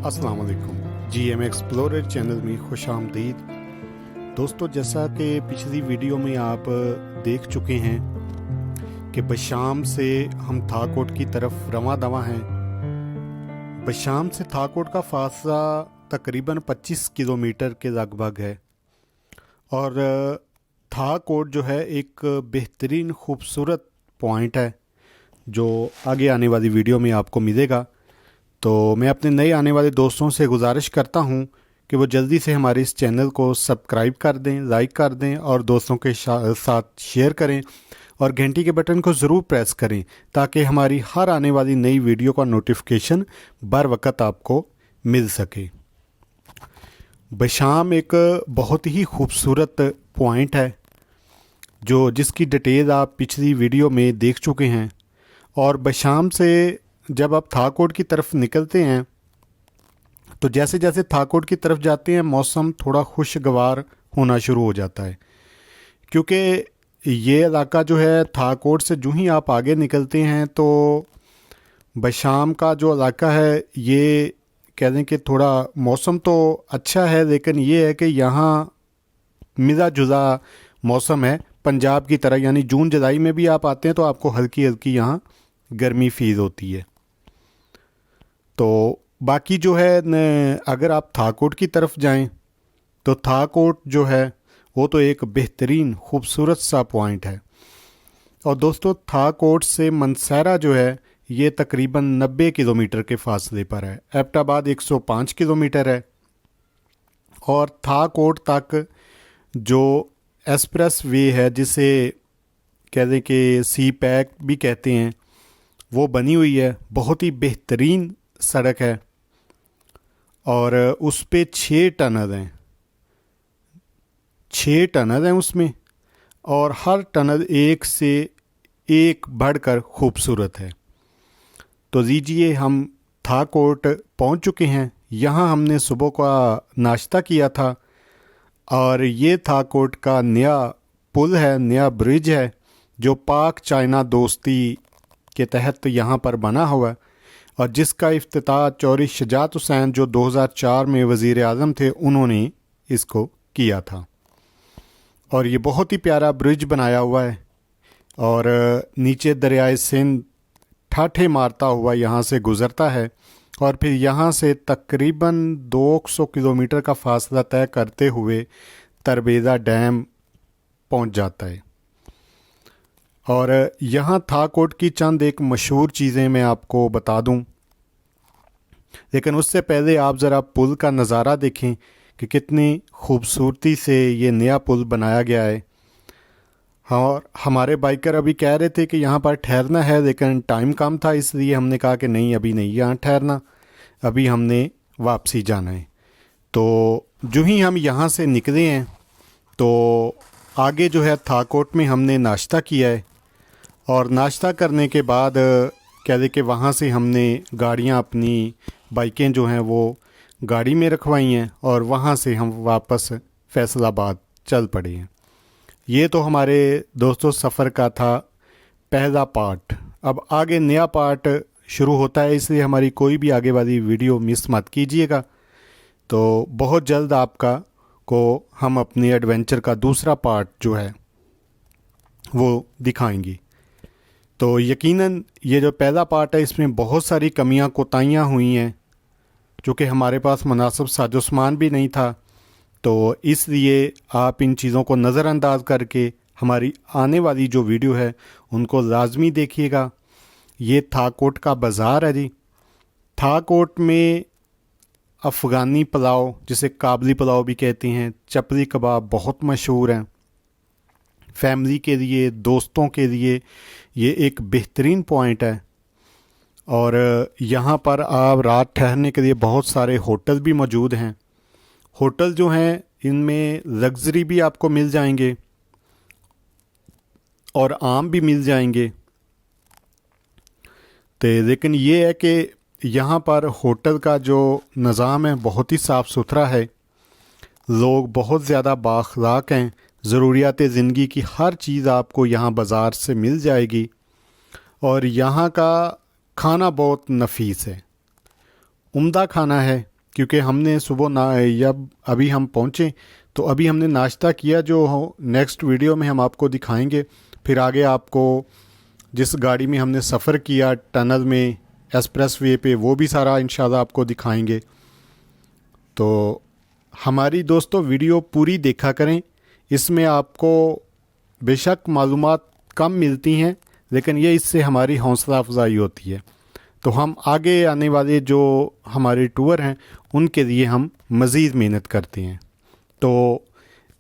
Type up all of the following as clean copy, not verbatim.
अस्सलाम वालेकुम। GM explorer channel में खुश आमदीद। दोस्तों, जैसा कि पिछली वीडियो में आप देख चुके हैं कि बशाम से हम थाकोट की तरफ रवां दवा हैं। बशाम से थाकोट का फासला तकरीबन 25 किलोमीटर के लगभग है और थाकोट जो है एक बेहतरीन खूबसूरत पॉइंट है जो आगे आने वाली वीडियो में आपको मिलेगा। तो मैं अपने नए आने वाले दोस्तों से गुजारिश करता हूं कि वो जल्दी से हमारे इस चैनल को सब्सक्राइब कर दें, लाइक कर दें और दोस्तों के साथ शेयर करें और घंटी के बटन को ज़रूर प्रेस करें ताकि हमारी हर आने वाली नई वीडियो का नोटिफिकेशन बर वक्त आपको मिल सके। बशाम एक बहुत ही खूबसूरत पॉइंट है जिसकी डिटेल आप पिछली वीडियो में देख चुके हैं। और बशाम से जब आप थाकोट की तरफ निकलते हैं तो जैसे जैसे थाकोट की तरफ जाते हैं मौसम थोड़ा खुशगवार होना शुरू हो जाता है, क्योंकि ये इलाका जो है थाकोट से जो ही आप आगे निकलते हैं तो बशाम का जो इलाका है ये कह दें कि थोड़ा मौसम तो अच्छा है, लेकिन ये है कि यहाँ मिला जुला मौसम है पंजाब की तरह। यानी जून जुलाई में भी आप आते हैं तो आपको हल्की हल्की यहाँ गर्मी फील होती है। तो बाकी जो है अगर आप थाकोट की तरफ जाएं तो थाकोट जो है वो तो एक बेहतरीन खूबसूरत सा पॉइंट है। और दोस्तों, थाकोट से मनसैरा जो है ये तकरीबन 90 किलोमीटर के फासले पर है। एबटाबाद 105 किलोमीटर है और थाकोट तक जो एक्सप्रेस वे है जिसे कह दें कि सी पैक भी कहते हैं वो बनी हुई है। बहुत ही बेहतरीन सड़क है और उस पे 6 टनल हैं, 6 टनल हैं उसमें, और हर टनल एक से एक बढ़कर खूबसूरत है। तो लीजिए, हम थाकोट पहुंच चुके हैं। यहाँ हमने सुबह का नाश्ता किया था और ये थाकोट का नया पुल है, नया ब्रिज है जो पाक चाइना दोस्ती के तहत यहाँ पर बना हुआ है और जिसका इफ्तिताह चौधरी शुजात हुसैन जो 2004 में वज़ीर आज़म थे उन्होंने इसको किया था। और ये बहुत ही प्यारा ब्रिज बनाया हुआ है और नीचे दरियाए सिंध ठाठे मारता हुआ यहाँ से गुज़रता है और फिर यहाँ से तकरीबन 200 किलोमीटर का फासला तय करते हुए तरबेज़ा डैम पहुँच जाता है। और यहाँ थाकोट की चंद एक मशहूर चीज़ें मैं आपको बता दूं, लेकिन उससे पहले आप ज़रा पुल का नज़ारा देखें कि कितनी खूबसूरती से ये नया पुल बनाया गया है। और हमारे बाइकर अभी कह रहे थे कि यहाँ पर ठहरना है, लेकिन टाइम कम था इसलिए हमने कहा कि नहीं, अभी नहीं यहाँ ठहरना, अभी हमने वापसी जाना है। तो जो ही हम यहाँ से निकले हैं तो आगे जो है थाकोट में हमने नाश्ता किया है और नाश्ता करने के बाद कह दे कि वहाँ से हमने गाड़ियाँ, अपनी बाइकें जो हैं वो गाड़ी में रखवाई हैं और वहाँ से हम वापस फैसलाबाद चल पड़े हैं। ये तो हमारे दोस्तों सफ़र का था पहला पार्ट। अब आगे नया पार्ट शुरू होता है, इसलिए हमारी कोई भी आगे वाली वीडियो मिस मत कीजिएगा। तो बहुत जल्द आपका को हम अपने एडवेंचर का दूसरा पार्ट जो है वो दिखाएंगे। तो यकीनन ये जो पहला पार्ट है इसमें बहुत सारी कमियां कोताहियां हुई हैं, चूँकि हमारे पास मुनासिब साजो-सामान भी नहीं था। तो इसलिए आप इन चीज़ों को नज़रअंदाज करके हमारी आने वाली जो वीडियो है उनको लाजमी देखिएगा। ये थाकोट का बाज़ार है जी। थाकोट में अफ़गानी पुलाव, जिसे काबली पुलाव भी कहते हैं, चपली कबाब बहुत मशहूर हैं। फैमिली के लिए, दोस्तों के लिए ये एक बेहतरीन पॉइंट है। और यहाँ पर आप रात ठहरने के लिए बहुत सारे होटल भी मौजूद हैं। होटल जो हैं इनमें लग्ज़री भी आपको मिल जाएंगे और आम भी मिल जाएंगे। तो लेकिन ये है कि यहाँ पर होटल का जो निज़ाम है बहुत ही साफ़ सुथरा है, लोग बहुत ज़्यादा बाअखलाक हैं, ज़रूरियात ज़िंदगी की हर चीज़ आपको यहाँ बाज़ार से मिल जाएगी और यहाँ का खाना बहुत नफीस है, उम्दा खाना है। کیونکہ ہم نے صبح جب ابھی ہم پہنچے تو ابھی ہم نے ناشتہ کیا، جو نیکسٹ ویڈیو میں ہم آپ کو دکھائیں گے. پھر آگے آپ کو جس گاڑی میں ہم نے سفر کیا ٹنل میں ایکسپریس وے پہ، وہ بھی سارا انشاءاللہ آپ کو دکھائیں گے. تو ہماری دوستو ویڈیو پوری دیکھا کریں، اس میں آپ کو بے شک معلومات کم ملتی ہیں لیکن یہ اس سے ہماری حوصلہ افزائی ہوتی ہے. تو ہم آگے آنے والے جو ہمارے ٹور ہیں ان کے لیے ہم مزید محنت کرتے ہیں. تو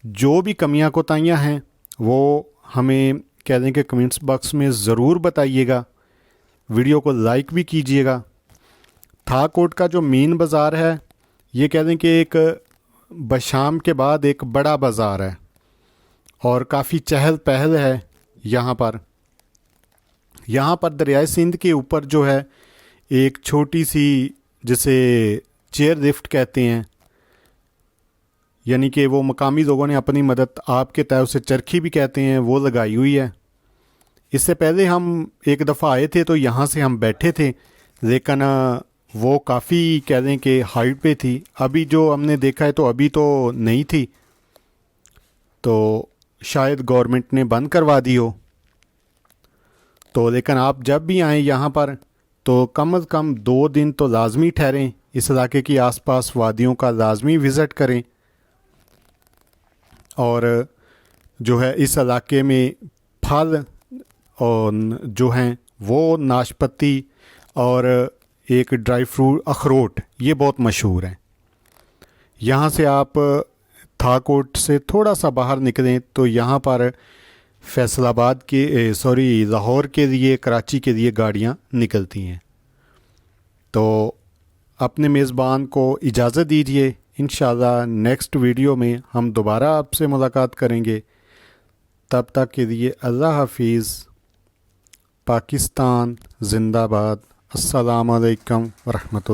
جو بھی کمیاں کوتاہیاں ہیں وہ ہمیں کہہ دیں کہ کمنٹس باکس میں ضرور بتائیے گا. ویڈیو کو لائک بھی کیجیے گا. تھا کوٹ کا جو مین بازار ہے یہ کہہ دیں کہ ایک بشام کے بعد ایک بڑا بازار ہے اور کافی چہل پہل ہے یہاں پر. یہاں پر دریائے سندھ کے اوپر جو ہے ایک چھوٹی سی جسے چیئر لفٹ کہتے ہیں، یعنی کہ وہ مقامی لوگوں نے اپنی مدد آپ کے تئیں اسے چرخی بھی کہتے ہیں، وہ لگائی ہوئی ہے. اس سے پہلے ہم ایک دفعہ آئے تھے تو یہاں سے ہم بیٹھے تھے لیکن وہ کافی کہہ دیں کہ ہائٹ پہ تھی. ابھی جو ہم نے دیکھا ہے تو ابھی تو نہیں تھی، تو شاید گورنمنٹ نے بند کروا دی ہو. تو لیکن آپ جب بھی آئیں یہاں پر تو کم از کم 2 دن تو لازمی ٹھہریں، اس علاقے کی آس پاس وادیوں کا لازمی وزٹ کریں. اور جو ہے اس علاقے میں پھل اور جو ہیں وہ ناشپتی اور ایک ڈرائی فروٹ اخروٹ یہ بہت مشہور ہیں. یہاں سے آپ تھا کوٹ سے تھوڑا سا باہر نکلیں تو یہاں پر فیصل آباد کے لاہور کے لیے، کراچی کے لیے گاڑیاں نکلتی ہیں. تو اپنے میزبان کو اجازت دیجیے، انشاءاللہ نیکسٹ ویڈیو میں ہم دوبارہ آپ سے ملاقات کریں گے. تب تک کے لیے اللہ حافظ. پاکستان زندہ باد. السلام علیکم ورحمۃ اللہ.